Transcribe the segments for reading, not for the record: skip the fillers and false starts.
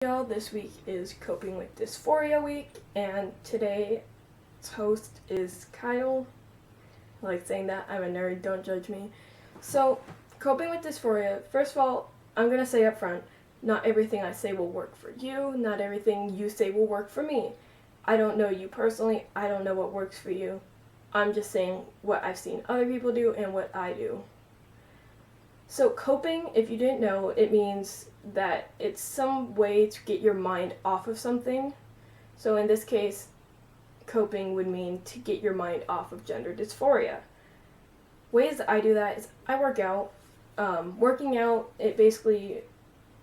Y'all, this week is Coping with Dysphoria week, and today's host is Kyle. I like saying that, I'm a nerd, don't judge me. So, coping with dysphoria, first of all, I'm going to say up front, not everything I say will work for you, not everything you say will work for me. I don't know you personally, I don't know what works for you. I'm just saying what I've seen other people do and what I do. So coping, if you didn't know, it means that it's some way to get your mind off of something. So in this case, coping would mean to get your mind off of gender dysphoria. Ways that I do that is I work out. Working out, it basically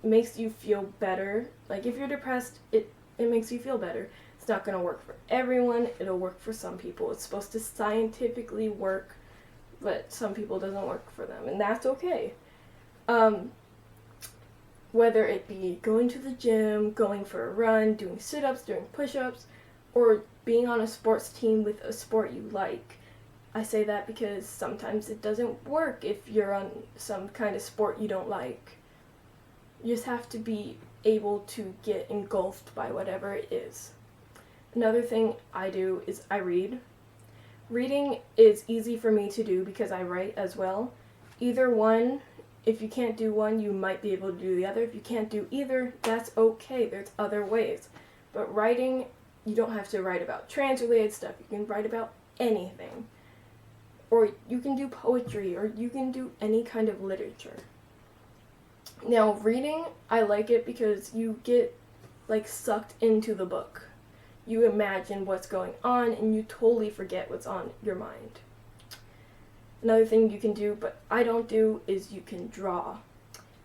makes you feel better. Like if you're depressed, it makes you feel better. It's not going to work for everyone. It'll work for some people. It's supposed to scientifically work, but some people doesn't work for them, and that's okay. Whether it be going to the gym, going for a run, doing sit-ups, doing push-ups, or being on a sports team with a sport you like. I say that because sometimes it doesn't work if you're on some kind of sport you don't like. You just have to be able to get engulfed by whatever it is. Another thing I do is I read. Reading is easy for me to do because I write as well. Either one, if you can't do one, you might be able to do the other. If you can't do either, that's okay. There's other ways. But writing, you don't have to write about trans-related stuff. You can write about anything. Or you can do poetry, or you can do any kind of literature. Now, reading, I like it because you get, sucked into the book. You imagine what's going on, and you totally forget what's on your mind. Another thing you can do, but I don't do, is you can draw.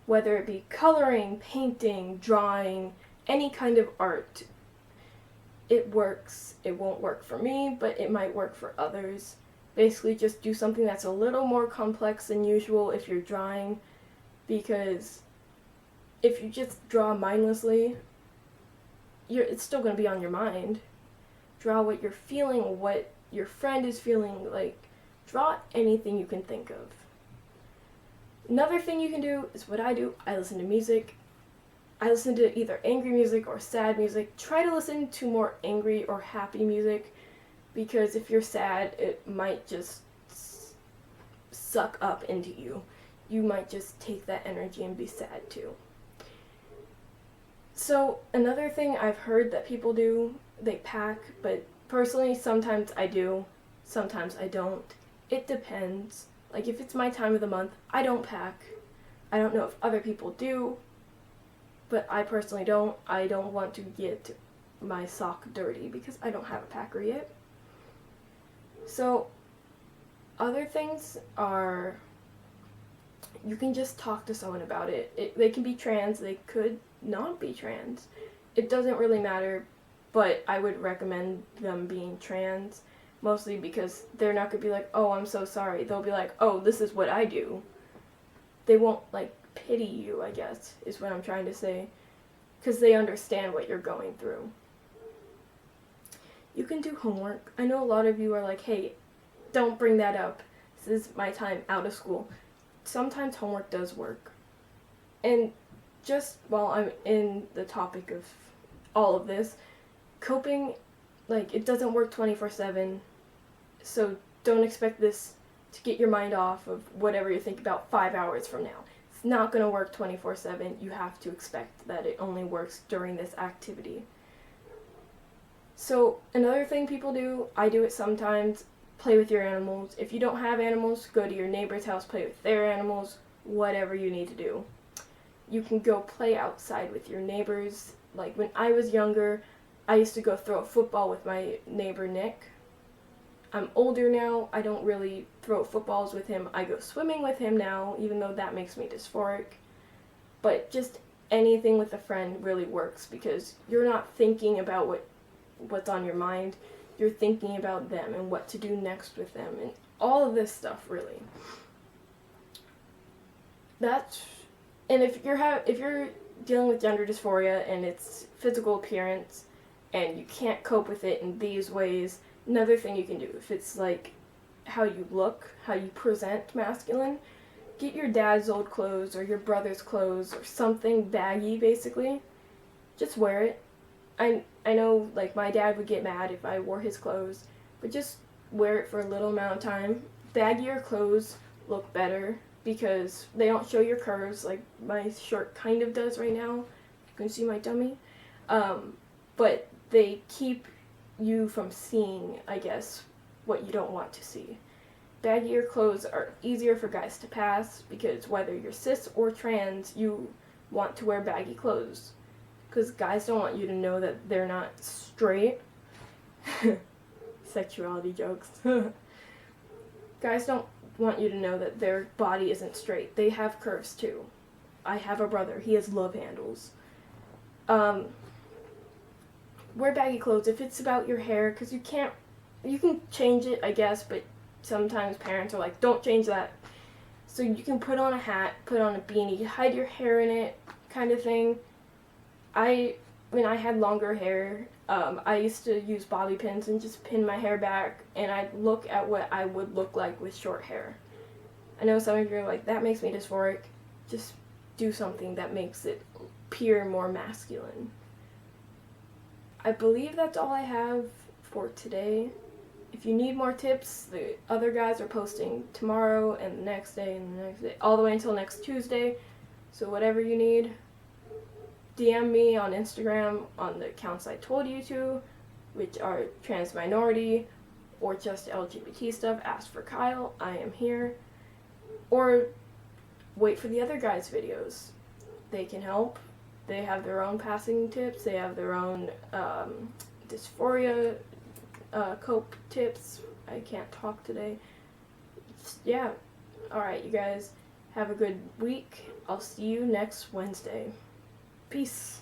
Whether it be coloring, painting, drawing, any kind of art. It works. It won't work for me, but it might work for others. Basically, just do something that's a little more complex than usual if you're drawing, because if you just draw mindlessly, it's still going to be on your mind. Draw what you're feeling, what your friend is feeling, draw anything you can think of. Another thing you can do is what I do. I listen to music. I listen to either angry music or sad music. Try to listen to more angry or happy music, because if you're sad, it might just suck up into you. You might just take that energy and be sad too. So another thing I've heard that people do, they pack, but personally sometimes I do, sometimes I don't. It depends. If it's my time of the month, I don't pack. I don't know if other people do, but I personally don't. I don't want to get my sock dirty because I don't have a packer yet. So other things are, you can just talk to someone about it. They can be trans, they could not be trans. It doesn't really matter, but I would recommend them being trans, mostly because they're not going to be like, oh, I'm so sorry. They'll be like, oh, this is what I do. They won't, pity you, I guess, is what I'm trying to say, because they understand what you're going through. You can do homework. I know a lot of you are like, hey, don't bring that up. This is my time out of school. Sometimes homework does work. And just while I'm in the topic of all of this, coping, it doesn't work 24/7, so don't expect this to get your mind off of whatever you think about 5 hours from now. It's not going to work 24/7. You have to expect that it only works during this activity. So another thing people do, I do it sometimes, play with your animals. If you don't have animals, go to your neighbor's house, play with their animals, whatever you need to do. You can go play outside with your neighbors. When I was younger, I used to go throw a football with my neighbor Nick. I'm older now, I don't really throw footballs with him. I go swimming with him now, even though that makes me dysphoric. But just anything with a friend really works, because you're not thinking about what's on your mind. You're thinking about them and what to do next with them and all of this stuff, really. And if you're dealing with gender dysphoria and it's physical appearance and you can't cope with it in these ways, another thing you can do, if it's how you look, how you present masculine, get your dad's old clothes or your brother's clothes or something baggy, basically. just wear it. I know, like, my dad would get mad if I wore his clothes, but just wear it for a little amount of time. Baggier clothes look better because they don't show your curves like my shirt kind of does right now. You can see my tummy. But they keep you from seeing, I guess, what you don't want to see. Baggier clothes are easier for guys to pass because whether you're cis or trans, you want to wear baggy clothes. Because guys don't want you to know that they're not straight. Sexuality jokes. Guys don't want you to know that their body isn't straight. They have curves too. I have a brother. He has love handles. Wear baggy clothes if it's about your hair, because you can change it, I guess, but sometimes parents are like, don't change that. So you can put on a hat, put on a beanie, hide your hair in it, kind of thing. When I had longer hair, I used to use bobby pins and just pin my hair back, and I'd look at what I would look like with short hair. I know some of you are like, that makes me dysphoric. Just do something that makes it appear more masculine. I believe that's all I have for today. If you need more tips, the other guys are posting tomorrow and the next day and the next day, all the way until next Tuesday. So whatever you need, DM me on Instagram on the accounts I told you to, which are trans minority or just LGBT stuff. Ask for Kyle. I am here. Or wait for the other guys' videos. They can help. They have their own passing tips. They have their own dysphoria cope tips. I can't talk today. Yeah. Alright, you guys. Have a good week. I'll see you next Wednesday. Peace.